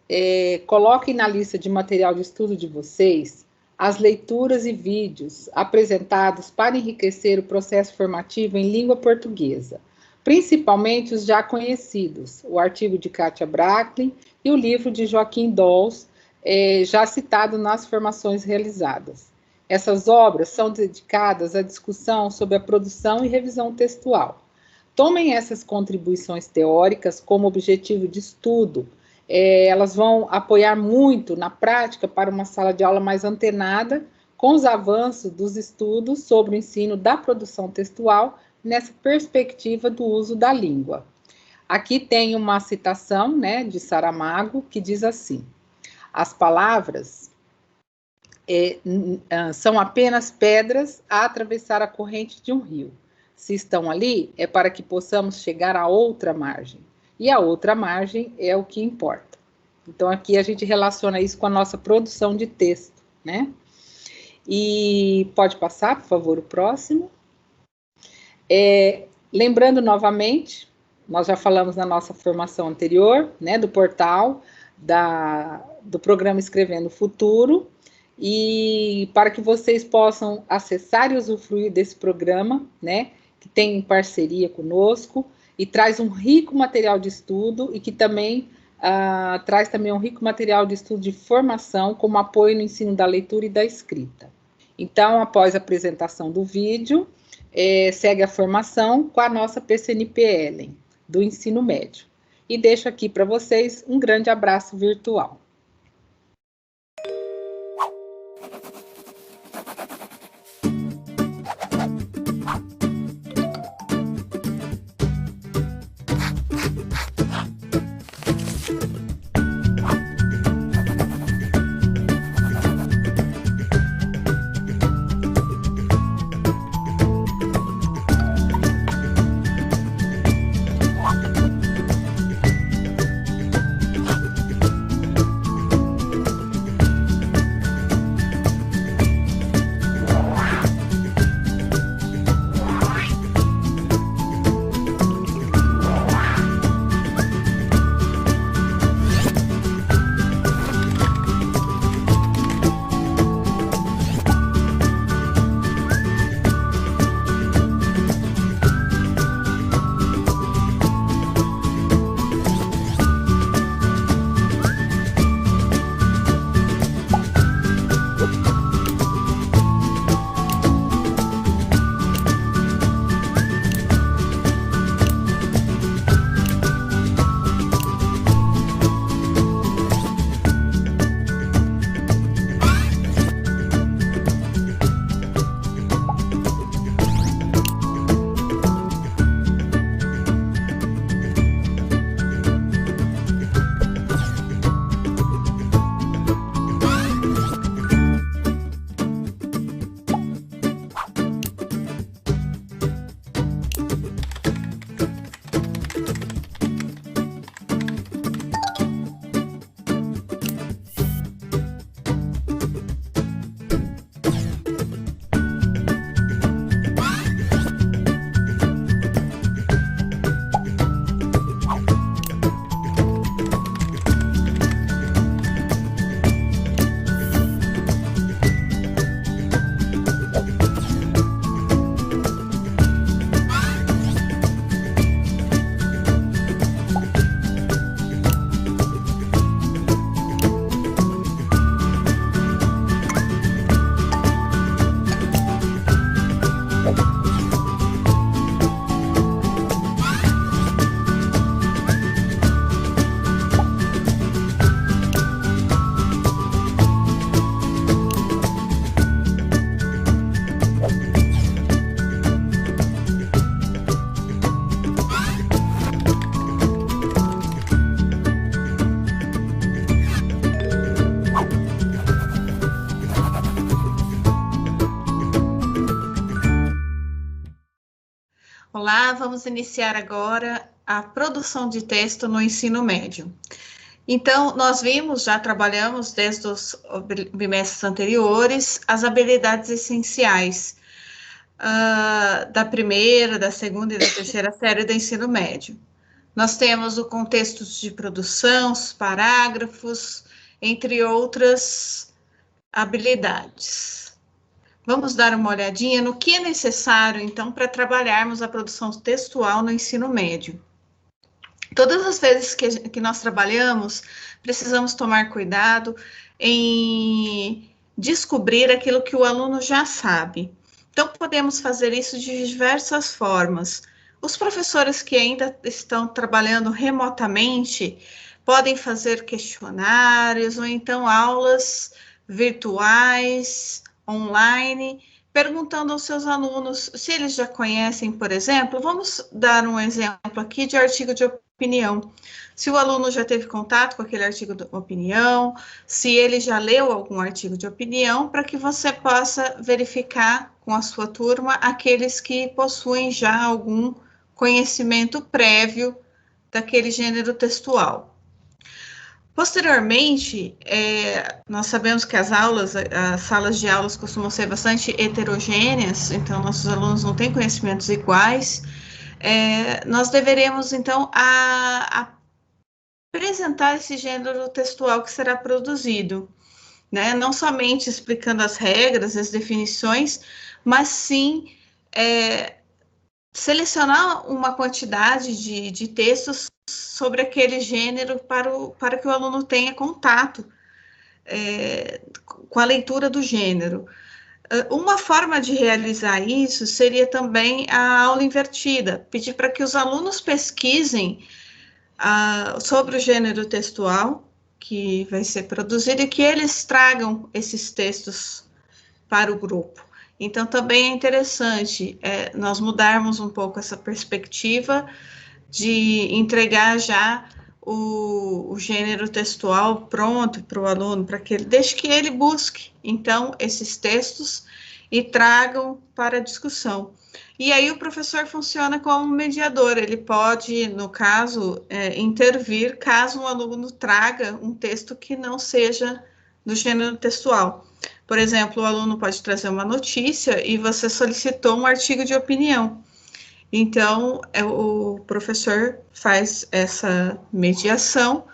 coloquem na lista de material de estudo de vocês as leituras e vídeos apresentados para enriquecer o processo formativo em língua portuguesa, principalmente os já conhecidos, o artigo de Kátia Bracklin e o livro de Joaquim Dols, já citado nas formações realizadas. Essas obras são dedicadas à discussão sobre a produção e revisão textual. Tomem essas contribuições teóricas como objetivo de estudo. Elas vão apoiar muito na prática para uma sala de aula mais antenada com os avanços dos estudos sobre o ensino da produção textual nessa perspectiva do uso da língua. Aqui tem uma citação, né, de Saramago, que diz assim: as palavras são apenas pedras a atravessar a corrente de um rio. Se estão ali, é para que possamos chegar à outra margem. E a outra margem é o que importa. Então, aqui a gente relaciona isso com a nossa produção de texto, né? E pode passar, por favor, o próximo. Lembrando novamente, nós já falamos na nossa formação anterior, né, do portal, do programa Escrevendo o Futuro, e para que vocês possam acessar e usufruir desse programa, né, que tem em parceria conosco, e traz um rico material de estudo, e que também traz também um rico material de estudo de formação, como apoio no ensino da leitura e da escrita. Então, após a apresentação do vídeo, segue a formação com a nossa PCNPL, do ensino médio. E deixo aqui para vocês um grande abraço virtual. Olá, vamos iniciar agora a produção de texto no ensino médio. Então, nós já trabalhamos desde os bimestres anteriores, as habilidades essenciais da primeira, da segunda e da terceira série do ensino médio. Nós temos o contexto de produção, os parágrafos, entre outras habilidades. Vamos dar uma olhadinha no que é necessário, então, para trabalharmos a produção textual no ensino médio. Todas as vezes que nós trabalhamos, precisamos tomar cuidado em descobrir aquilo que o aluno já sabe. Então, podemos fazer isso de diversas formas. Os professores que ainda estão trabalhando remotamente podem fazer questionários ou então aulas virtuais, online, perguntando aos seus alunos se eles já conhecem, por exemplo, vamos dar um exemplo aqui de artigo de opinião. Se o aluno já teve contato com aquele artigo de opinião, se ele já leu algum artigo de opinião, para que você possa verificar com a sua turma aqueles que possuem já algum conhecimento prévio daquele gênero textual. Posteriormente, nós sabemos que as salas de aulas costumam ser bastante heterogêneas, então nossos alunos não têm conhecimentos iguais. Nós deveremos, então, apresentar esse gênero textual que será produzido, né? Não somente explicando as regras, as definições, mas sim selecionar uma quantidade de textos sobre aquele gênero para que o aluno tenha contato com a leitura do gênero. Uma forma de realizar isso seria também a aula invertida, pedir para que os alunos pesquisem sobre o gênero textual que vai ser produzido e que eles tragam esses textos para o grupo. Então, também é interessante nós mudarmos um pouco essa perspectiva de entregar já o gênero textual pronto para o aluno, desde que ele busque, então, esses textos e tragam para a discussão. E aí o professor funciona como mediador, ele pode, no caso, intervir caso um aluno traga um texto que não seja do gênero textual. Por exemplo, o aluno pode trazer uma notícia e você solicitou um artigo de opinião. Então, o professor faz essa mediação,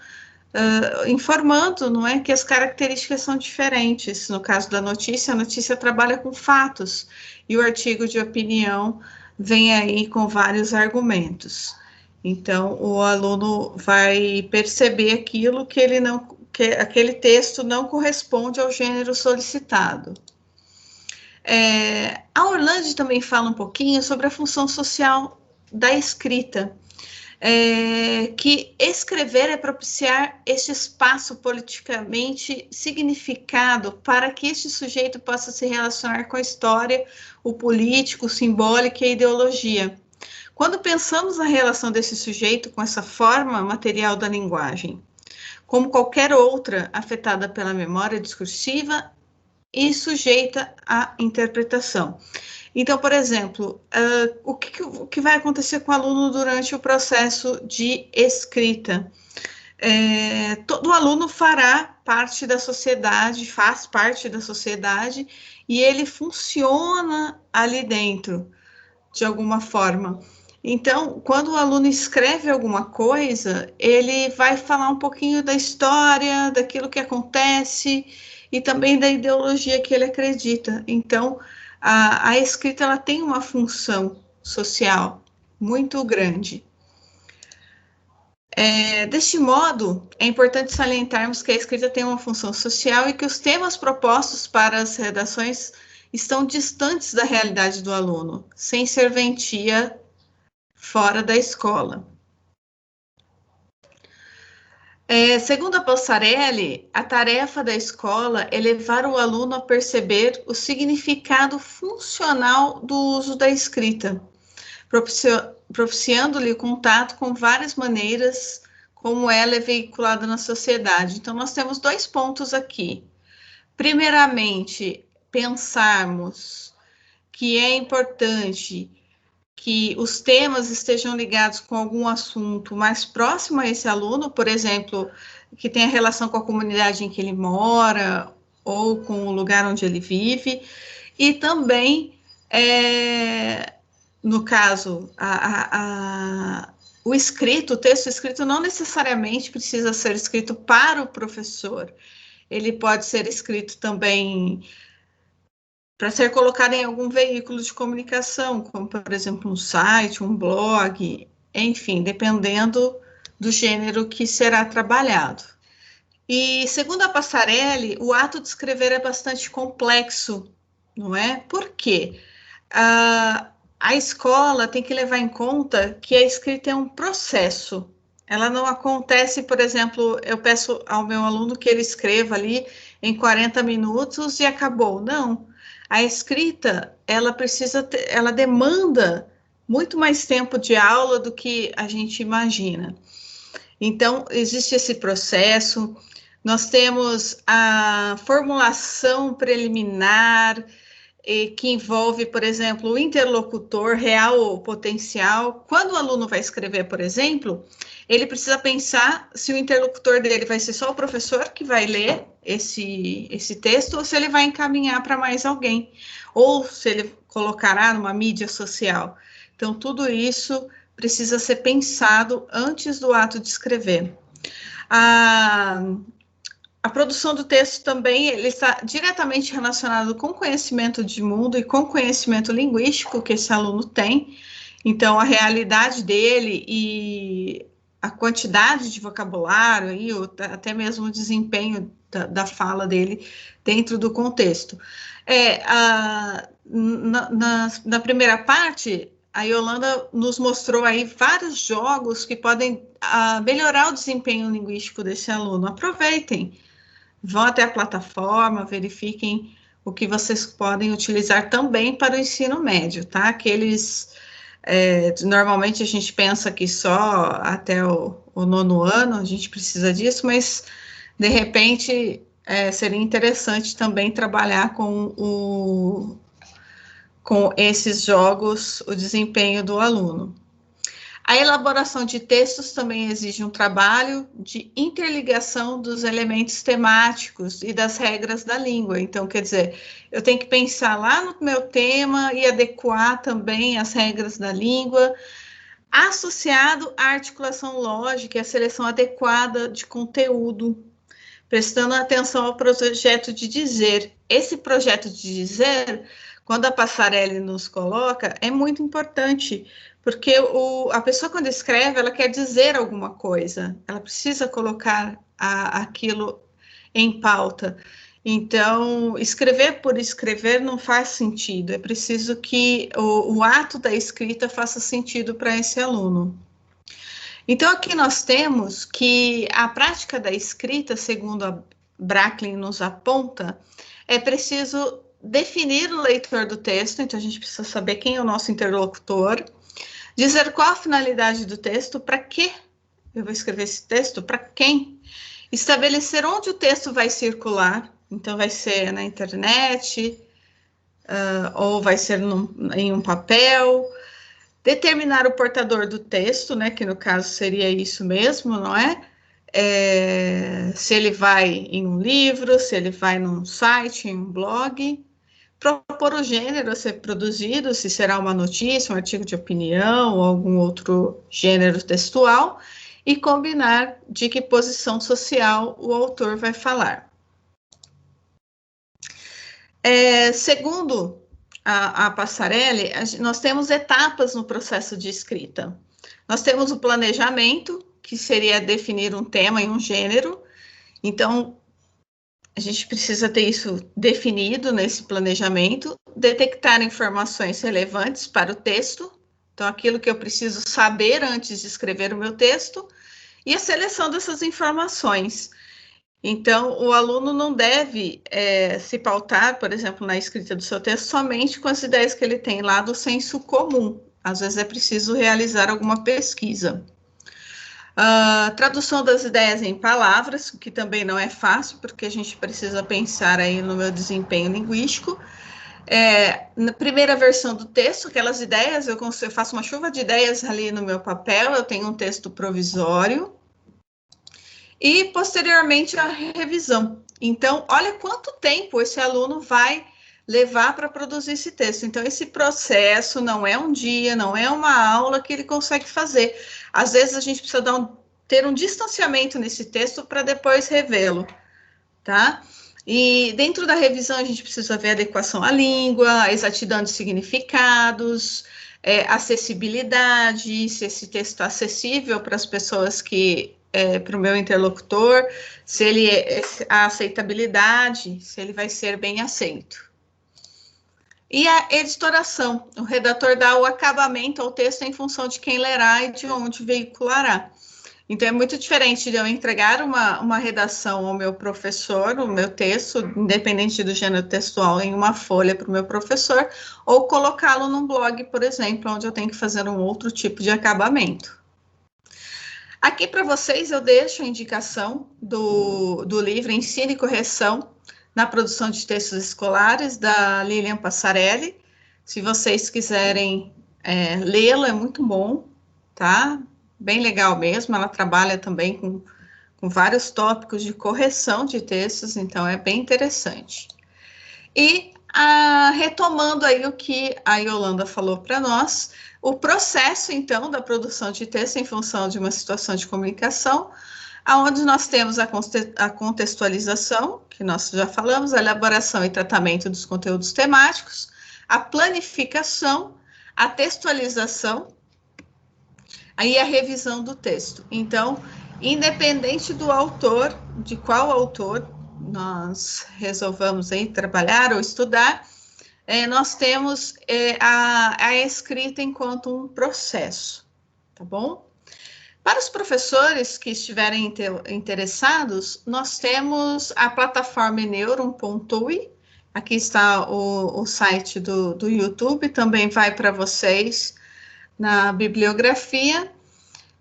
informando, não é, que as características são diferentes. No caso da notícia, a notícia trabalha com fatos, e o artigo de opinião vem aí com vários argumentos. Então, o aluno vai perceber aquilo que aquele texto não corresponde ao gênero solicitado. A Orlandi também fala um pouquinho sobre a função social da escrita, que escrever é propiciar este espaço politicamente significado para que este sujeito possa se relacionar com a história, o político, o simbólico e a ideologia. Quando pensamos na relação desse sujeito com essa forma material da linguagem, como qualquer outra afetada pela memória discursiva e sujeita à interpretação. Então, por exemplo, o que vai acontecer com o aluno durante o processo de escrita? Todo aluno fará parte da sociedade, faz parte da sociedade, e ele funciona ali dentro, de alguma forma. Então, quando o aluno escreve alguma coisa, ele vai falar um pouquinho da história, daquilo que acontece, e também da ideologia que ele acredita. Então, a escrita ela tem uma função social muito grande. Deste modo, é importante salientarmos que a escrita tem uma função social e que os temas propostos para as redações estão distantes da realidade do aluno, sem serventia fora da escola. Segundo a Passarelli, a tarefa da escola é levar o aluno a perceber o significado funcional do uso da escrita, propiciando-lhe contato com várias maneiras como ela é veiculada na sociedade. Então, nós temos 2 pontos aqui. Primeiramente, pensarmos que é importante que os temas estejam ligados com algum assunto mais próximo a esse aluno, por exemplo, que tenha relação com a comunidade em que ele mora ou com o lugar onde ele vive, e também, no caso, o texto escrito não necessariamente precisa ser escrito para o professor, ele pode ser escrito também para ser colocado em algum veículo de comunicação, como, por exemplo, um site, um blog, enfim, dependendo do gênero que será trabalhado. E, segundo a Passarelli, o ato de escrever é bastante complexo, não é? Por quê? A escola tem que levar em conta que a escrita é um processo. Ela não acontece, por exemplo, eu peço ao meu aluno que ele escreva ali em 40 minutos e acabou. Não. A escrita, ela demanda muito mais tempo de aula do que a gente imagina. Então, existe esse processo, nós temos a formulação preliminar, que envolve, por exemplo, o interlocutor real ou potencial. Quando o aluno vai escrever, por exemplo, ele precisa pensar se o interlocutor dele vai ser só o professor que vai ler esse texto, ou se ele vai encaminhar para mais alguém, ou se ele colocará numa mídia social. Então, tudo isso precisa ser pensado antes do ato de escrever. A produção do texto também ele está diretamente relacionado com conhecimento de mundo e com conhecimento linguístico que esse aluno tem. Então, a realidade dele e a quantidade de vocabulário, e até mesmo o desempenho da fala dele dentro do contexto. Na primeira parte, a Yolanda nos mostrou aí vários jogos que podem melhorar o desempenho linguístico desse aluno. Aproveitem, vão até a plataforma, verifiquem o que vocês podem utilizar também para o ensino médio, tá? Normalmente a gente pensa que só até o 9º ano a gente precisa disso, mas de repente seria interessante também trabalhar com esses jogos o desempenho do aluno. A elaboração de textos também exige um trabalho de interligação dos elementos temáticos e das regras da língua. Então, quer dizer, eu tenho que pensar lá no meu tema e adequar também as regras da língua, associado à articulação lógica e à seleção adequada de conteúdo, prestando atenção ao projeto de dizer. Esse projeto de dizer, quando a Passarelli nos coloca, é muito importante, porque a pessoa, quando escreve, ela quer dizer alguma coisa, ela precisa colocar aquilo em pauta. Então, escrever por escrever não faz sentido, é preciso que o ato da escrita faça sentido para esse aluno. Então, aqui nós temos que a prática da escrita, segundo a Bracklin nos aponta, é preciso definir o leitor do texto, então a gente precisa saber quem é o nosso interlocutor, dizer qual a finalidade do texto, para que eu vou escrever esse texto, para quem, estabelecer onde o texto vai circular, então vai ser na internet, ou vai ser em um papel, determinar o portador do texto, né, que no caso seria isso mesmo, não é? Se ele vai em um livro, se ele vai num site, em um blog, propor o gênero a ser produzido, se será uma notícia, um artigo de opinião ou algum outro gênero textual, e combinar de que posição social o autor vai falar. Segundo a Passarelli, nós temos etapas no processo de escrita. Nós temos o planejamento, que seria definir um tema e um gênero. Então, a gente precisa ter isso definido nesse planejamento, detectar informações relevantes para o texto, então aquilo que eu preciso saber antes de escrever o meu texto, e a seleção dessas informações. Então, o aluno não deve se pautar, por exemplo, na escrita do seu texto, somente com as ideias que ele tem lá do senso comum. Às vezes é preciso realizar alguma pesquisa. Tradução das ideias em palavras, que também não é fácil, porque a gente precisa pensar aí no meu desempenho linguístico. Na primeira versão do texto, aquelas ideias, eu faço uma chuva de ideias ali no meu papel, eu tenho um texto provisório, e posteriormente a revisão. Então, olha quanto tempo esse aluno vai levar para produzir esse texto. Então, esse processo não é um dia, não é uma aula que ele consegue fazer. Às vezes, a gente precisa ter um distanciamento nesse texto para depois revê-lo, tá? E dentro da revisão, a gente precisa ver a adequação à língua, a exatidão de significados, acessibilidade, se esse texto está acessível para as pessoas para o meu interlocutor, se a aceitabilidade, se ele vai ser bem aceito. E a editoração, o redator dá o acabamento ao texto em função de quem lerá e de onde veiculará. Então, é muito diferente de eu entregar uma redação ao meu professor, o meu texto, independente do gênero textual, em uma folha para o meu professor, ou colocá-lo num blog, por exemplo, onde eu tenho que fazer um outro tipo de acabamento. Aqui para vocês eu deixo a indicação do livro Ensino e Correção na Produção de Textos Escolares, da Lilian Passarelli. Se vocês quiserem lê-lo, é muito bom, tá? Bem legal mesmo, ela trabalha também com vários tópicos de correção de textos, então é bem interessante. E retomando aí o que a Yolanda falou para nós, o processo, então, da produção de texto em função de uma situação de comunicação, onde nós temos a contextualização, que nós já falamos, a elaboração e tratamento dos conteúdos temáticos, a planificação, a textualização, aí a revisão do texto. Então, independente do autor, de qual autor nós resolvamos aí trabalhar ou estudar, nós temos a escrita enquanto um processo, tá bom? Para os professores que estiverem interessados, nós temos a plataforma Neuron.ui, aqui está o site do YouTube, também vai para vocês na bibliografia,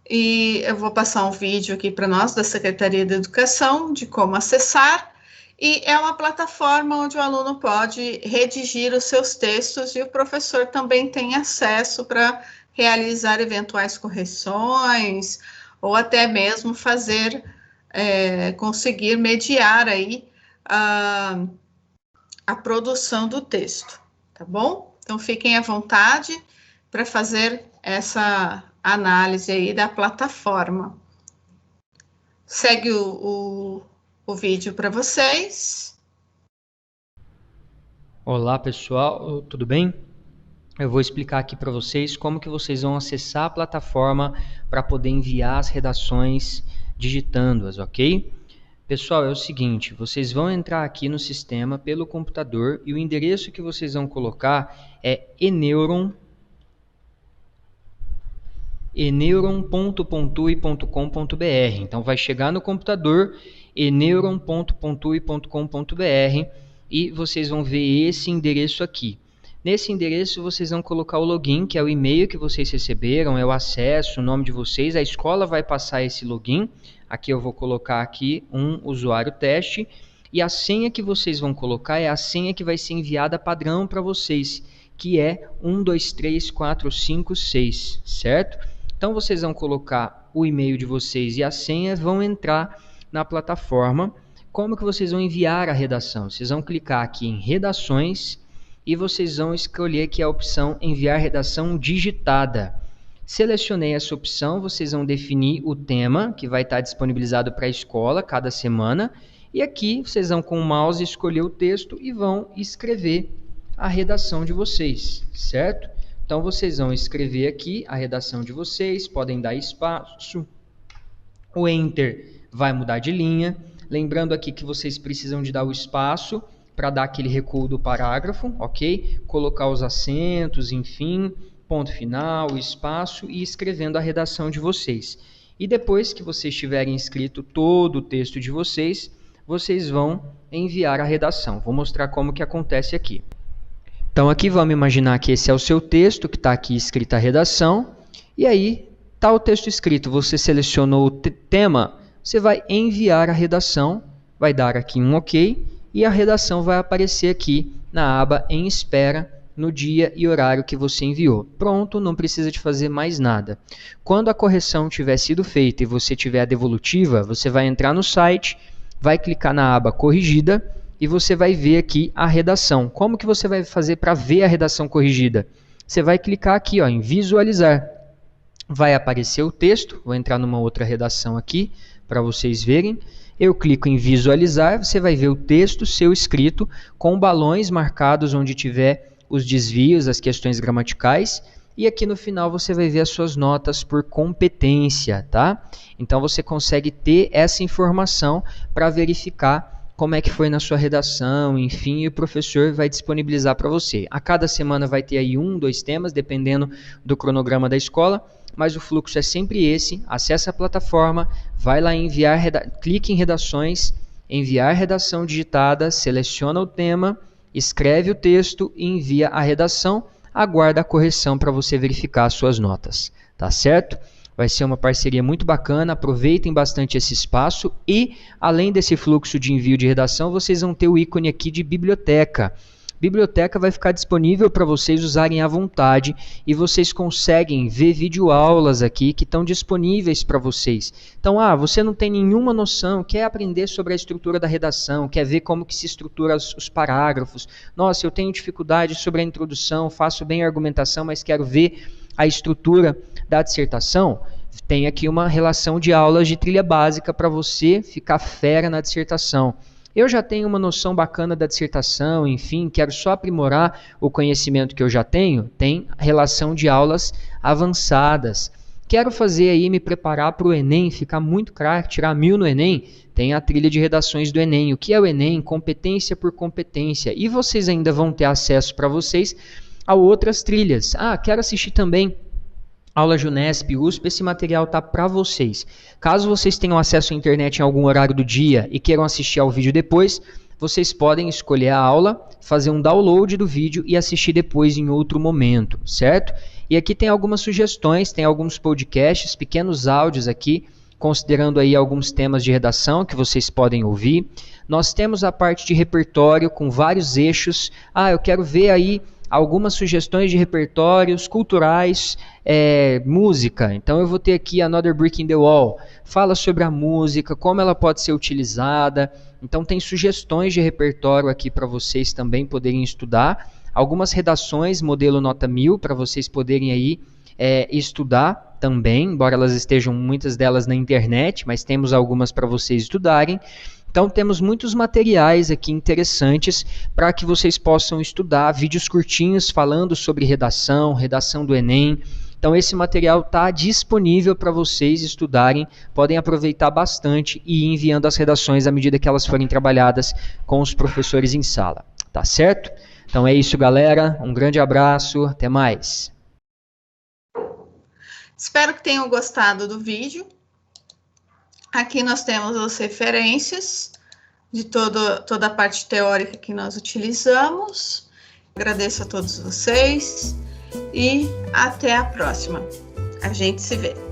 e eu vou passar um vídeo aqui para nós, da Secretaria de Educação, de como acessar, e é uma plataforma onde o aluno pode redigir os seus textos e o professor também tem acesso para realizar eventuais correções, ou até mesmo conseguir mediar aí a produção do texto, tá bom? Então, fiquem à vontade para fazer essa análise aí da plataforma. Segue o vídeo para vocês. Olá, pessoal, tudo bem? Eu vou explicar aqui para vocês como que vocês vão acessar a plataforma para poder enviar as redações digitando-as, ok? Pessoal, é o seguinte, vocês vão entrar aqui no sistema pelo computador e o endereço que vocês vão colocar é eneuron.pontui.com.br. Então, vai chegar no computador eneuron.pontui.com.br e vocês vão ver esse endereço aqui. Nesse endereço, vocês vão colocar o login, que é o e-mail que vocês receberam, é o acesso, o nome de vocês. A escola vai passar esse login. Aqui eu vou colocar aqui um usuário teste. E a senha que vocês vão colocar é a senha que vai ser enviada padrão para vocês, que é 123456, certo? Então, vocês vão colocar o e-mail de vocês e a senha, vão entrar na plataforma. Como que vocês vão enviar a redação? Vocês vão clicar aqui em Redações e vocês vão escolher aqui a opção Enviar Redação Digitada. Selecionei essa opção, vocês vão definir o tema que vai estar disponibilizado para a escola cada semana. E aqui vocês vão com o mouse escolher o texto e vão escrever a redação de vocês, certo? Então, vocês vão escrever aqui a redação de vocês, podem dar espaço. O Enter vai mudar de linha. Lembrando aqui que vocês precisam de dar o espaço para dar aquele recuo do parágrafo, ok? Colocar os acentos, enfim, ponto final, espaço e escrevendo a redação de vocês. E depois que vocês tiverem escrito todo o texto de vocês, vocês vão enviar a redação. Vou mostrar como que acontece aqui. Então, aqui vamos imaginar que esse é o seu texto, que está aqui escrita a redação, e aí está o texto escrito. Você selecionou o tema, você vai enviar a redação, vai dar aqui um OK, e a redação vai aparecer aqui na aba em espera, no dia e horário que você enviou. Pronto, não precisa de fazer mais nada. Quando a correção tiver sido feita e você tiver a devolutiva, você vai entrar no site, vai clicar na aba corrigida e você vai ver aqui a redação. Como que você vai fazer para ver a redação corrigida? Você vai clicar aqui ó, em visualizar. Vai aparecer o texto, vou entrar numa outra redação aqui para vocês verem. Eu clico em visualizar, você vai ver o texto seu escrito com balões marcados onde tiver os desvios, as questões gramaticais, e aqui no final você vai ver as suas notas por competência, tá? Então você consegue ter essa informação para verificar como é que foi na sua redação, enfim, e o professor vai disponibilizar para você. A cada semana vai ter aí 1, 2 temas, dependendo do cronograma da escola, mas o fluxo é sempre esse. Acesse a plataforma, vai lá em enviar, clique em redações, enviar redação digitada, seleciona o tema, escreve o texto e envia a redação, aguarda a correção para você verificar as suas notas, tá certo? Vai ser uma parceria muito bacana, aproveitem bastante esse espaço e, além desse fluxo de envio de redação, vocês vão ter o ícone aqui de biblioteca. Biblioteca vai ficar disponível para vocês usarem à vontade e vocês conseguem ver videoaulas aqui que estão disponíveis para vocês. Então, você não tem nenhuma noção, quer aprender sobre a estrutura da redação, quer ver como que se estrutura os parágrafos. Nossa, eu tenho dificuldade sobre a introdução, faço bem a argumentação, mas quero ver a estrutura da dissertação. Tem aqui uma relação de aulas de trilha básica para você ficar fera na dissertação. Eu já tenho uma noção bacana da dissertação, enfim, quero só aprimorar o conhecimento que eu já tenho, tem relação de aulas avançadas. Quero fazer aí, me preparar para o Enem, ficar muito craque, tirar 1000 no Enem, tem a trilha de redações do Enem. O que é o Enem? Competência por competência. E vocês ainda vão ter acesso para vocês a outras trilhas. Quero assistir também aula Junesp, USP, esse material está para vocês. Caso vocês tenham acesso à internet em algum horário do dia e queiram assistir ao vídeo depois, vocês podem escolher a aula, fazer um download do vídeo e assistir depois em outro momento, certo? E aqui tem algumas sugestões, tem alguns podcasts, pequenos áudios aqui, considerando aí alguns temas de redação que vocês podem ouvir. Nós temos a parte de repertório com vários eixos. Eu quero ver aí algumas sugestões de repertórios culturais, música. Então eu vou ter aqui Another Brick in the Wall. Fala sobre a música, como ela pode ser utilizada. Então tem sugestões de repertório aqui para vocês também poderem estudar. Algumas redações, modelo nota 1000, para vocês poderem aí estudar também, embora elas estejam muitas delas na internet, mas temos algumas para vocês estudarem. Então temos muitos materiais aqui interessantes para que vocês possam estudar, vídeos curtinhos falando sobre redação, redação do Enem. Então esse material está disponível para vocês estudarem, podem aproveitar bastante e ir enviando as redações à medida que elas forem trabalhadas com os professores em sala, tá certo? Então é isso, galera, um grande abraço, até mais. Espero que tenham gostado do vídeo. Aqui nós temos as referências de toda a parte teórica que nós utilizamos. Agradeço a todos vocês e até a próxima. A gente se vê.